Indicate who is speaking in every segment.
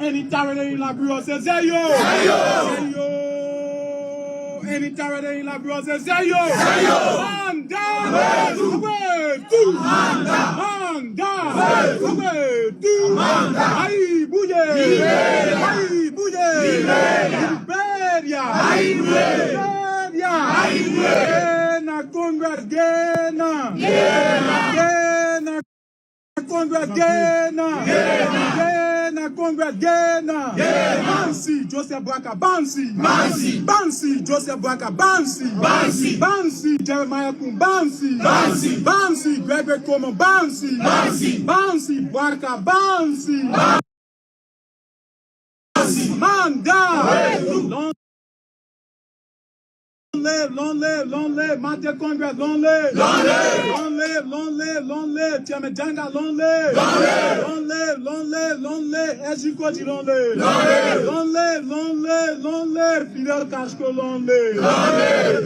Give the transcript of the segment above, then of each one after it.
Speaker 1: Anytime in la bureau, c'est Zeyo. Zeyo. Anytime in la bureau, c'est Zeyo. Zeyo. Manda. Away. Tout. Manda. Manda. Away. Tout. Manda. Aïe, bouillé. Aïe, bouillé. Liberia. Aïe, Liberia. Aïe, Gena, Congress, Gena. Gena. Congress, Gena. Congress, Gena. Bansi, Joseph Bwaka, Bansi. Bansi. Bansi, Joseph Bwaka, Bansi. Bansi. Bansi, Jeremiah Kun, Bansi. Bansi. Bansi, Gregory Como, Bansi. Bansi. Bansi, Bwaka, Bansi. Bansi. Manda. Long live, Mate Congress, long live. Long live, Tiame Janga, long live. Long live, Ejikoti, long live. Long live, Fidel Castro, long live.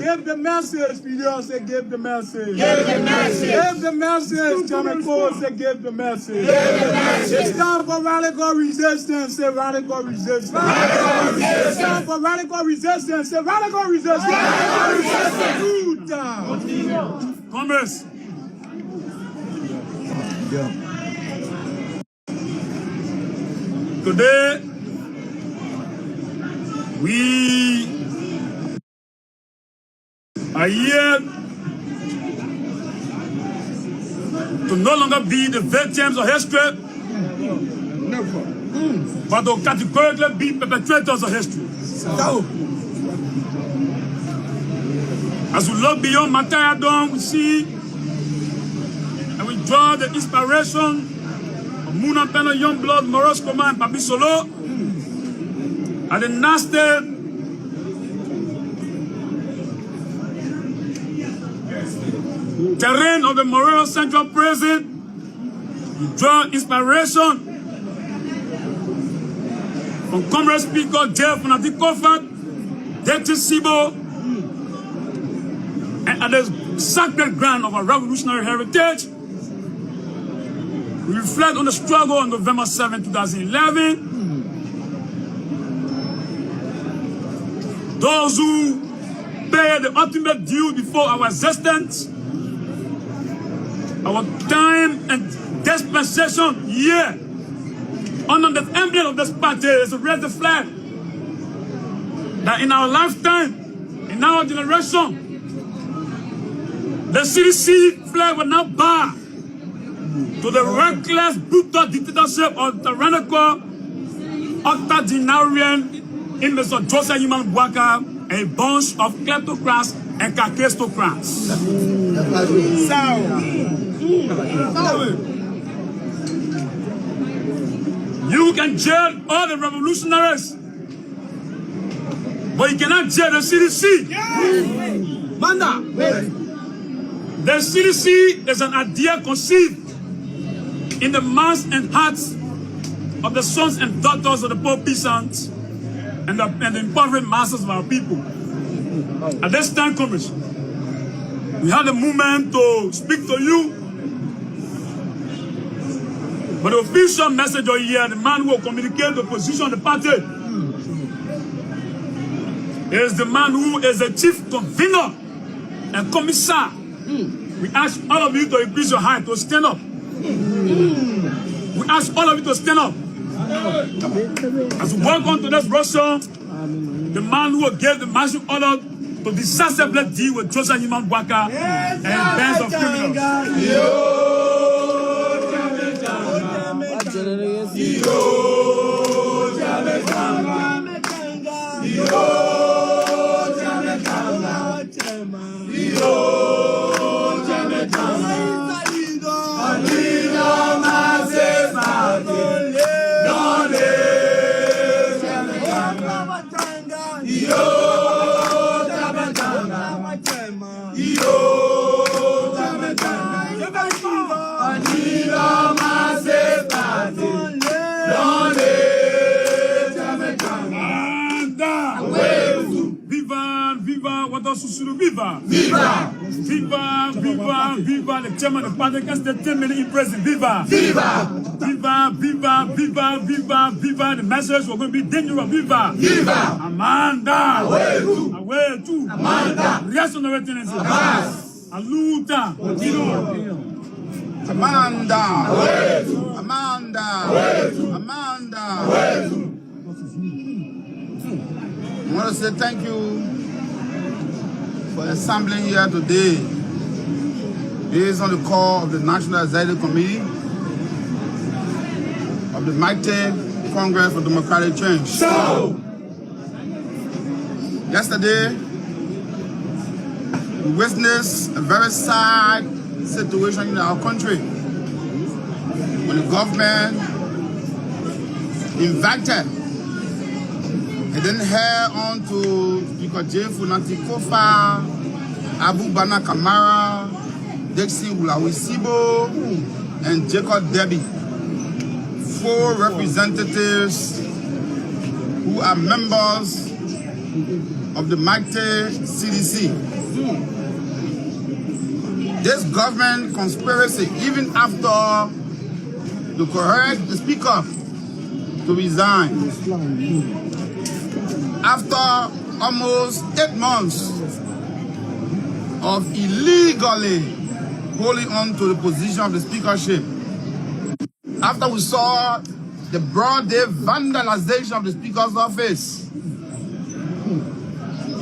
Speaker 1: Give the message, Fidel, say give the message. Give the message, Tiame Cole, say give the message. It's time for radical resistance, say radical resistance. It's time for radical resistance, say radical resistance. Congress. Today, we are here to no longer be the victims of history, but to categorically be perpetrators of history. As we look beyond Matayadon, we see and we draw the inspiration of Muna Pena, Youngblood, Moroskoma, and Papi Solo, and the nasty terrain of the Morero Central Prison. We draw inspiration from Comrade Speaker Jeff Funati Kofat, Dexter Sibo, and at the sacred ground of our revolutionary heritage, we reflect on the struggle on November 7, 2011. Those who paid the ultimate due before our existence, our time and dispensation here, under the emblem of this party is to raise the flag that in our lifetime, in our generation, the CDC flag will now bow to the reckless, brutal dictatorship of tyrannical, octogenarian image of Joseph Human Bwaka, a bunch of kleptocrats and kakistocrats. You can jail all the revolutionaries, but you cannot jail the CDC. Manda. The CDC is an idea conceived in the minds and hearts of the sons and daughters of the poor peasants and the impoverished masses of our people. At this time, Congress, we had a moment to speak to you, but the official message of here, the man who will communicate the position of the party, is the man who is the chief convener and commissar. We ask all of you to increase your height, to stand up. We ask all of you to stand up. As we walk on to this Russia, the man who gave the martial order to decisively deal with Joseph Human Bwaka and bands of criminals. Viva! Viva! Viva! Viva! Viva! The chairman of the party can stay 10 minutes in prison. Viva! Viva! Viva, viva, viva, viva, viva. The message was going to be dangerous. Viva.
Speaker 2: Viva.
Speaker 1: Amanda.
Speaker 2: Away
Speaker 1: to.
Speaker 2: Amanda.
Speaker 1: Rest on the witness. Aluta.
Speaker 2: Amanda. Amanda. Amanda. I want to say thank you for assembling here today. Based on the call of the National Executive Committee of the Mighty Congress for Democratic Change. So, yesterday, we witnessed a very sad situation in our country when the government invited and then head on to Speaker J. Funanti Kofa, Abu Bana Kamara, Dixon Wulawisibo, and Jacob Debbie, 4 representatives who are members of the mighty CDC. This government conspiracy, even after to correct the speaker to resign, after almost 8 months of illegally holding on to the position of the speakership, after we saw the broad day vandalization of the speaker's office,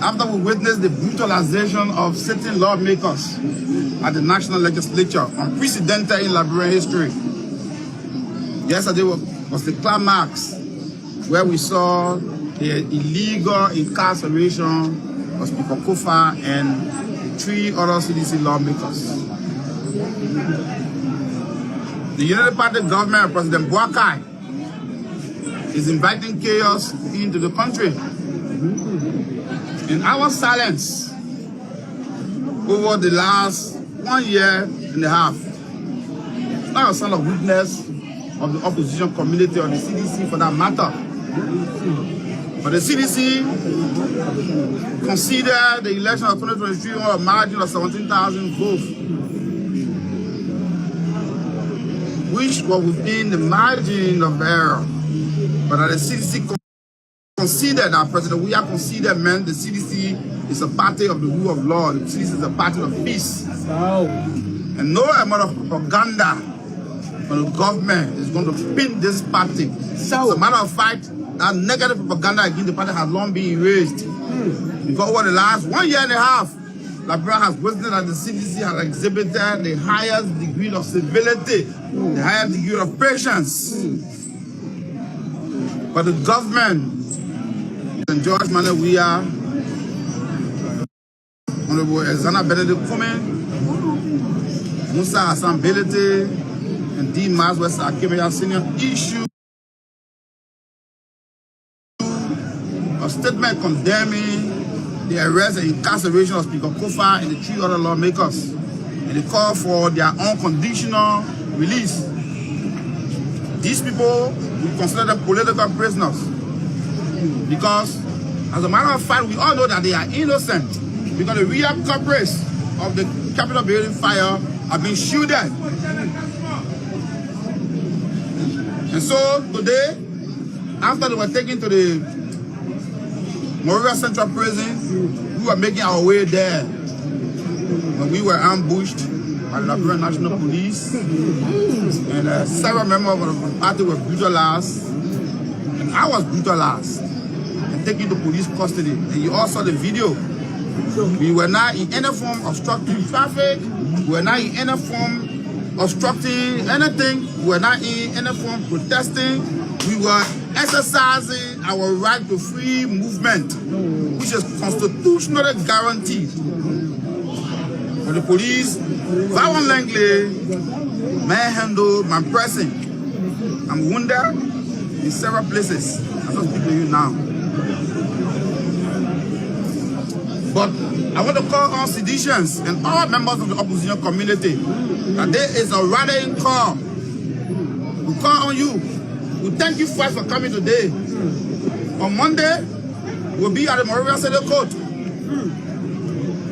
Speaker 2: after we witnessed the brutalization of sitting lawmakers at the National Legislature, unprecedented in Liberian history. Yesterday was the climax where we saw the illegal incarceration of Speaker Kofa and 3 other CDC lawmakers. The United Party government, President Boakai, is inviting chaos into the country. In our silence over the last 1 year and a half, it's not a sign of weakness of the opposition community or the CDC for that matter. But the CDC considered the election of 2023 on a margin of 17,000 votes, which was within the margin of error. But the CDC considered that President Weah considered meant the CDC is a party of the rule of law. The CDC is a party of peace. And no amount of propaganda from the government is going to pin this party. As a matter of fact, that negative propaganda against the party has long been erased. Because over the last 1 year and a half, Liberia has witnessed that the CDC has exhibited the highest degree of civility, the highest degree of patience. But the government, and George Manuel Weah, Honorable Ezana Benedict Kume, Musa Hassan Belete, and D. Maswes Akemeya Senior issue a statement condemning the arrest and incarceration of Speaker Kofa and the 3 other lawmakers, and they call for their unconditional release. These people, we consider them political prisoners because, as a matter of fact, we all know that they are innocent because the real culprits of the Capitol building fire have been shielded. And so today, after they were taken to the Moria Central Prison, we were making our way there when we were ambushed by the Liberian National Police, and several members of the party were brutalized, and I was brutalized and taken to police custody. And you all saw the video. We were not in any form obstructing traffic. We were not in any form obstructing anything. We were not in any form protesting. We were exercising our right to free movement, which is constitutionally guaranteed. But the police violently manhandled my person. I'm wounded in several places. I don't speak to you now. But I want to call on seditionists and all members of the opposition community that there is a rallying call. We call on you. We thank you first for coming today. On Monday, we'll be at the Moravia City Court.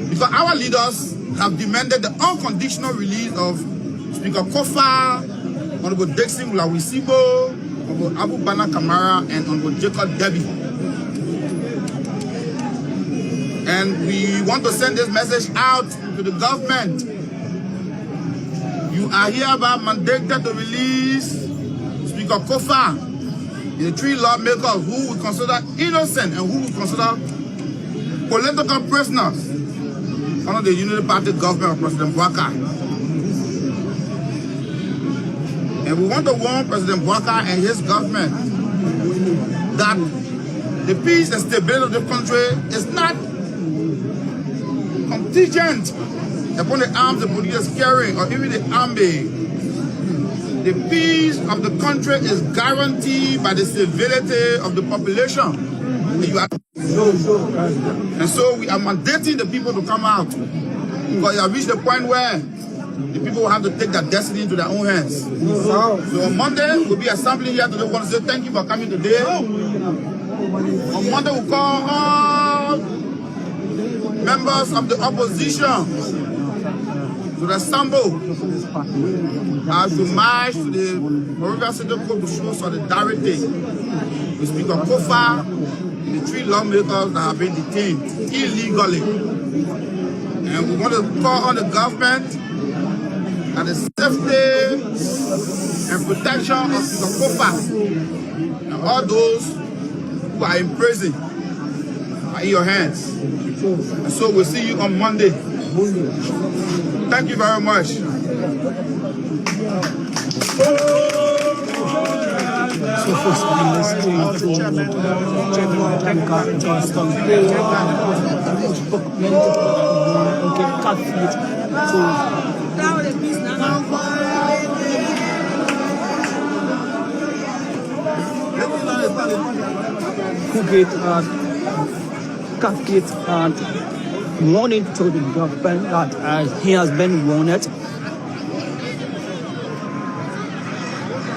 Speaker 2: Because our leaders have demanded the unconditional release of Speaker Kofa, Honorable Dixon Lawisibo, Honorable Abu Bana Kamara, and Honorable Jacob Debbie. And we want to send this message out to the government. You are hereby mandated to release Speaker Kofa, the 3 lawmakers who we consider innocent and who we consider political prisoners under the Unity Party government of President Bouaka. And we want to warn President Bouaka and his government that the peace and stability of the country is not contingent upon the arms the police is carrying or even the army. The peace of the country is guaranteed by the civility of the population. And so we are mandating the people to come out, because it has reached the point where the people will have to take their destiny into their own hands. So on Monday, we'll be assembling here today. We want to say thank you for coming today. On Monday, we'll call all members of the opposition to assemble as we march to the Moravia Central Court to show solidarity with Speaker Kofa and the 3 lawmakers that have been detained illegally. And we want to call on the government and the safety and protection of Speaker Kofa and all those who are in prison are in your hands. And so we'll see you on Monday. Thank you very much.
Speaker 3: So folks, I'm listening to who get calculate and warning to the government that he has been warned.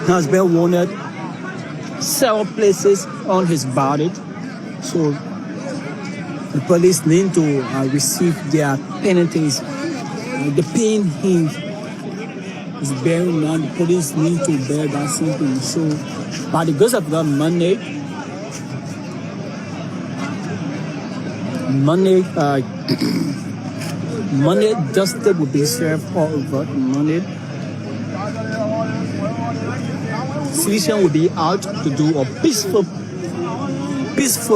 Speaker 3: He has been warned several places on his body. So the police need to receive their penalties. The pain he is bearing now, the police need to bear that something. So by the grace of God, Monday justice will be served all over Monday. Citizens will be out to do a peaceful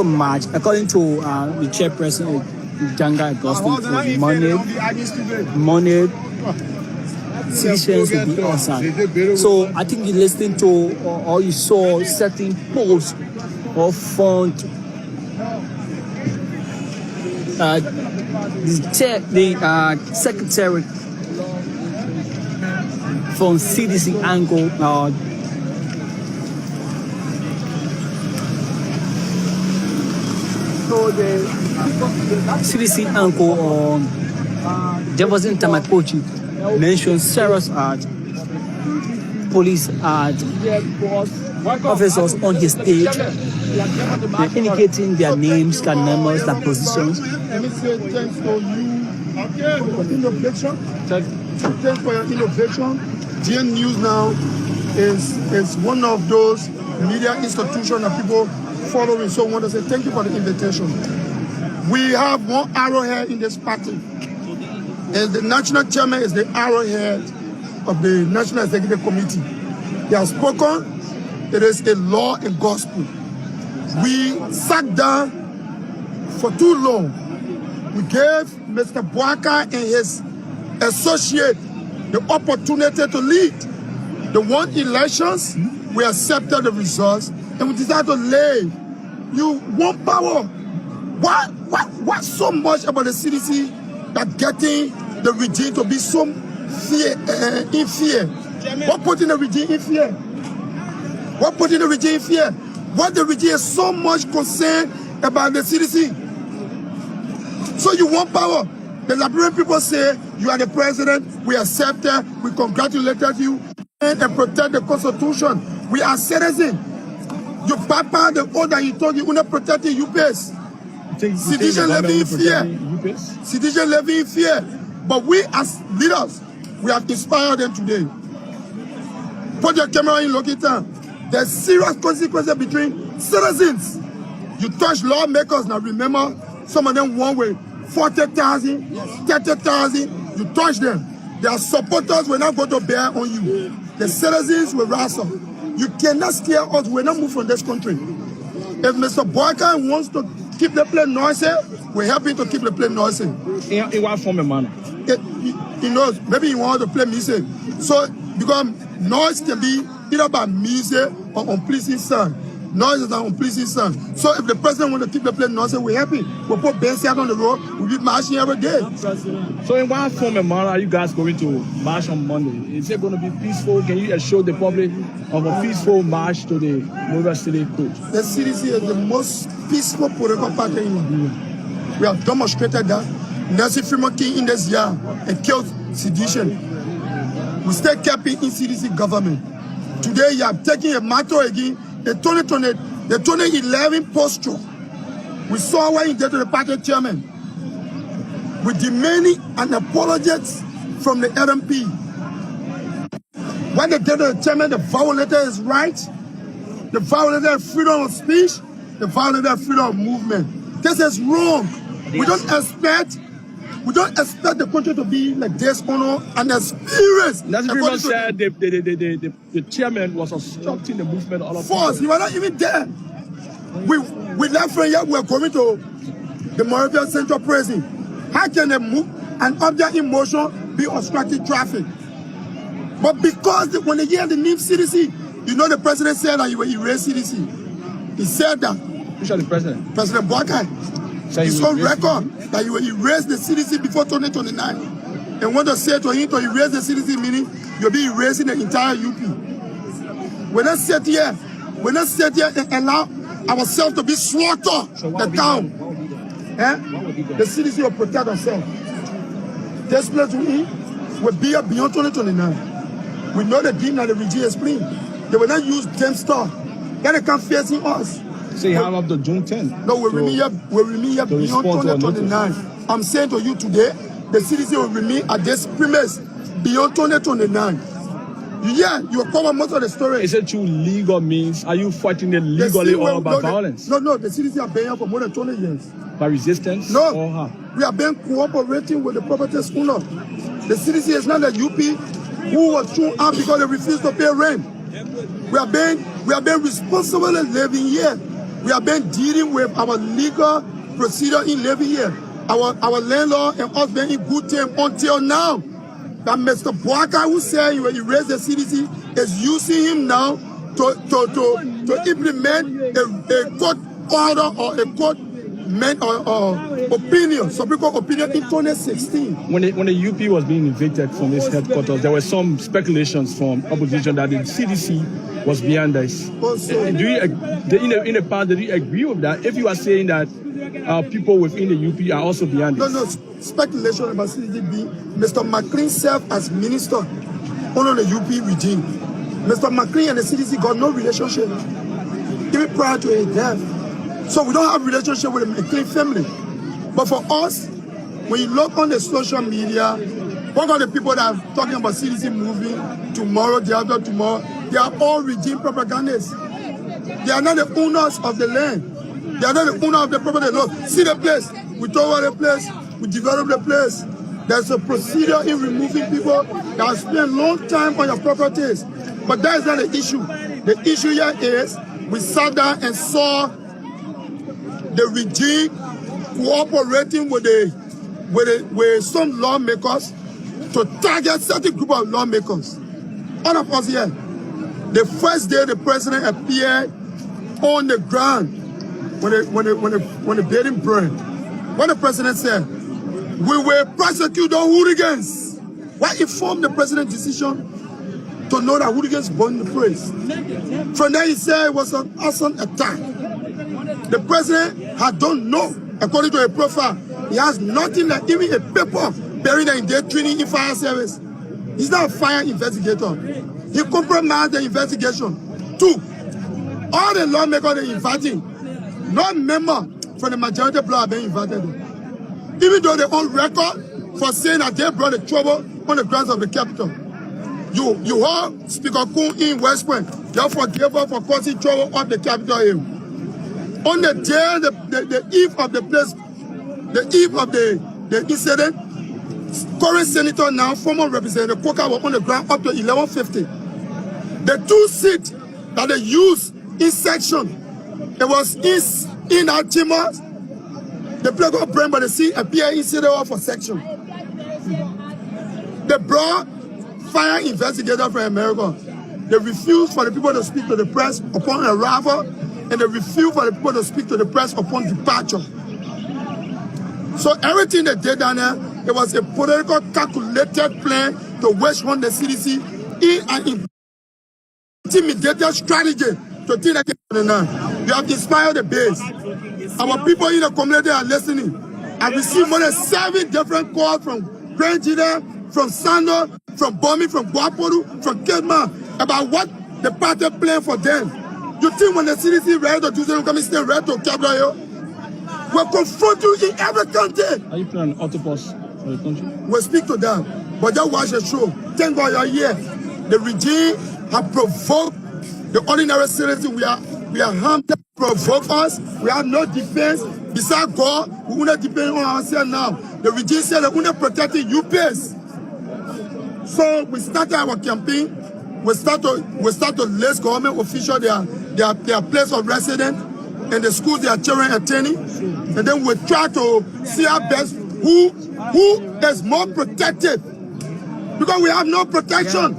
Speaker 3: march, according to the chairperson Janga Augustine. Monday, citizens will be outside. So I think you listened to or you saw certain posts or font. The secretary from CDC angle CDC uncle Jefferson Tamakochi mentioned Sarah's police officers on his page, indicating their names, their numbers, their positions.
Speaker 4: Let me say thanks to you for innovation. Thanks for your innovation. GN News now is one of those media institutions that people following. So I want to say thank you for the invitation. We have one arrowhead in this party. As the national chairman is the arrowhead of the National Executive Committee. He has spoken. It is a law and gospel. We sat down for too long. We gave Mr. Bouaka and his associate the opportunity to lead. They won elections, we accepted the results, and we decided to lay. You want power. Why so much about the CDC that getting the regime to be so in fear? What putting the regime in fear? What putting the regime in fear? What the regime is so much concerned about the CDC? So you want power. The Liberian people say, you are the president, we accept it, we congratulated you, and protect the Constitution. We are citizens. Your papa, the oath that he told you, not protect you best. Citizens living in fear. Citizens living in fear. But we as leaders, we have inspired them today. Put your camera in, look it down. There's serious consequences between citizens. You touch lawmakers, now remember, some of them won with 40,000, 30,000. You touch them. Their supporters will not go to bear on you. The citizens will rise up. You cannot scare us. We will not move from this country. If Mr. Boyka wants to keep the place noisy, we're happy to keep the place noisy.
Speaker 3: In what form and manner?
Speaker 4: He knows, maybe he wants to play music. So, because noise can be either by music or unpleasing sound. Noise is an unpleasing sound. So if the president wants to keep the place noisy, we're happy. We'll put bench out on the road, we'll be marching every day.
Speaker 3: So in what form and manner are you guys going to march on Monday? Is it going to be peaceful? Can you assure the public of a peaceful march to the Monrovia City Court?
Speaker 4: The CDC is the most peaceful political party in Nigeria. We have demonstrated that. Nancy Fremont came in this year and killed sedition. We still kept it in CDC government. Today you are taking a matter again. The 2011 posture. We saw what he did to the party chairman. We demanding an apology from the LMP. What they did to the chairman, the violator is right. The violator is freedom of speech. The violator is freedom of movement. This is wrong. We don't expect the country to be like this, and experience.
Speaker 3: That's pretty much said the chairman was obstructing the movement all of
Speaker 4: force. He was not even there. We left from here, we are going to the Monrovia Central Prison. How can an object in motion be obstructing traffic? But because when they hear the name CDC, you know the president said that he will erase CDC. He said that.
Speaker 3: Which is the president?
Speaker 4: President Boyka. It's on record that you will erase the CDC before 2029. And what they say to him to erase the CDC, meaning you'll be erasing the entire UP. We're not sit here and allow ourselves to be slaughtered, so the town. The CDC will protect themselves. This place will be here beyond 2029. We know the deal that the regime is playing. They will not use them stuff. Then they come facing us.
Speaker 3: So you have up to June 10th.
Speaker 4: No, we'll remain here beyond 2029. I'm saying to you today, the CDC will remain at this premise beyond 2029. Yeah, you cover most of the story.
Speaker 3: Is it true legal means? Are you fighting it legally or by violence?
Speaker 4: No, the CDC have been here for more than 20 years.
Speaker 3: By resistance?
Speaker 4: No,
Speaker 3: or how?
Speaker 4: We have been cooperating with the properties owner. The CDC is not the UP who was thrown out because they refused to pay rent. We have been responsible in living here. We have been dealing with our legal procedure in living here. Our landlord and us being in good term until now. That Mr. Boyka, who said he will erase the CDC, is using him now to implement a court order or a court opinion, Supreme Court opinion in 2016.
Speaker 3: When the UP was being evicted from its headquarters, there were some speculations from opposition that the CDC was behind this.
Speaker 4: Also,
Speaker 3: do you, in the past, did you agree with that? If you are saying that people within the UP are also behind this?
Speaker 4: No, speculation about CDC being Mr. McLean served as minister under the UP regime. Mr. McLean and the CDC got no relationship, even prior to his death. So we don't have a relationship with the McLean family. But for us, when you look on the social media, one of the people that are talking about CDC moving tomorrow, the other tomorrow, they are all regime propagandists. They are not the owners of the land. They are not the owner of the property. Look, see the place. We took over the place. We developed the place. There's a procedure in removing people that have spent a long time on your properties. But that is not the issue. The issue here is we sat down and saw the regime cooperating with some lawmakers to target certain group of lawmakers. All of us here. The first day the president appeared on the ground when the building burned, what the president said, we will prosecute the hooligans. What informed the president's decision to know that hooligans burned the place? From there he said it was an awesome attack. The president had done no, according to a profile, he has nothing like even a paper buried in their training in fire service. He's not a fire investigator. He compromised the investigation. 2, all the lawmakers they're inviting, no member from the majority bloc have been invited. Even though they're on record for saying that they brought the trouble on the grounds of the Capitol. You heard Speaker Kun in West Point. You forgive her for causing trouble on the Capitol Hill. On the day, the eve of the place, the eve of the incident, current senator now, former representative Coker was on the ground up to 11:50. The 2 seats that they used in section, it was in our chamber. The play got burned, but the seat appear incident for section. They brought fire investigators from America. They refused for the people to speak to the press upon arrival, and they refused for the people to speak to the press upon departure. So everything they did down there, it was a political calculated plan to witch hunt the CDC in an intimidated strategy to think that you have inspired the base. Our people in the community are listening. I received more than 7 different calls from Grand Jida, from Sando, from Bomi, from Guapodu, from Kidman about what the party planned for them. You think when the CDC ready to do something, come and stay ready to Capitol Hill? We'll confront you in every country.
Speaker 3: Are you planning an autopause for the country?
Speaker 4: We'll speak to them. But just watch the show. Thank God you're here. The regime have provoked the ordinary citizens. We are harmed, provoke us. We have no defense. Besides God, we will not depend on ourselves now. The regime said they will not protect you base. So we started our campaign. We start to list government officials their place of residence and the schools their children attending, and then we try to see our best who is more protected, because we have no protection.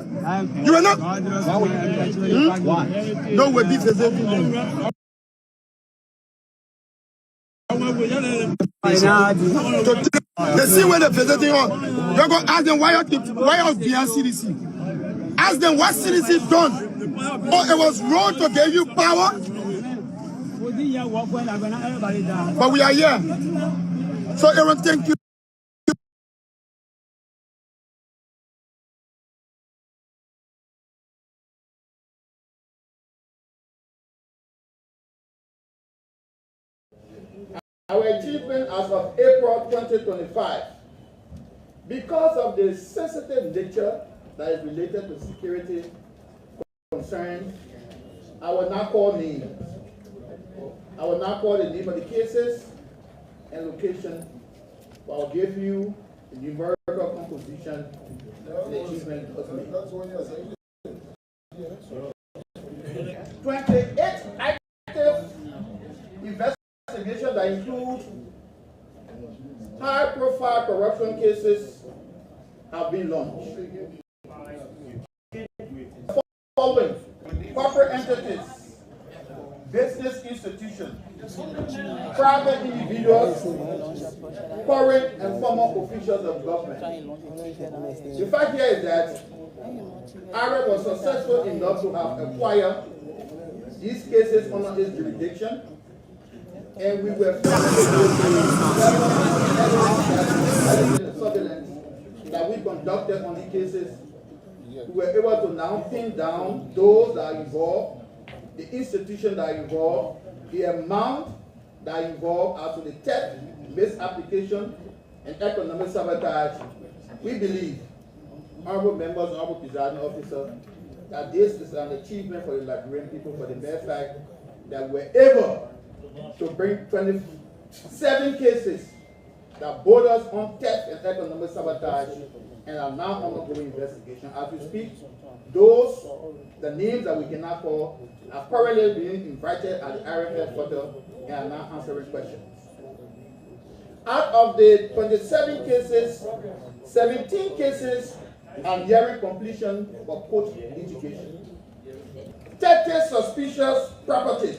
Speaker 4: You are not. No, we'll be visiting them. They see where they're visiting on. You're going to ask them why else behind CDC. Ask them what CDC done. Oh, it was wrong to give you power. But we are here. So Aaron, thank you.
Speaker 2: Our achievement as of April 2025, because of the sensitive nature that is related to security concerns, I will not call names. I will not call the name of the cases and location, but I'll give you the numerical composition of the achievement was made. 28 active investigations that include high-profile corruption cases have been launched. Following corporate entities, business institutions, private individuals, current and former officials of government. The fact here is that Arab was successful enough to have acquired these cases under his jurisdiction, and we were surveillance that we conducted on the cases. We were able to now pin down those that are involved, the institution that are involved, the amount that are involved as to the theft, misapplication, and economic sabotage. We believe, honorable members, honorable presiding officer, that this is an achievement for the Liberian people for the mere fact that we're able to bring 27 cases that borders on theft and economic sabotage and are now undergoing investigation. As we speak, the names that we cannot call, are currently being invited at the Arab headquarters and are now answering questions. Out of the 27 cases, 17 cases are nearing completion for post-litigation. 30 suspicious properties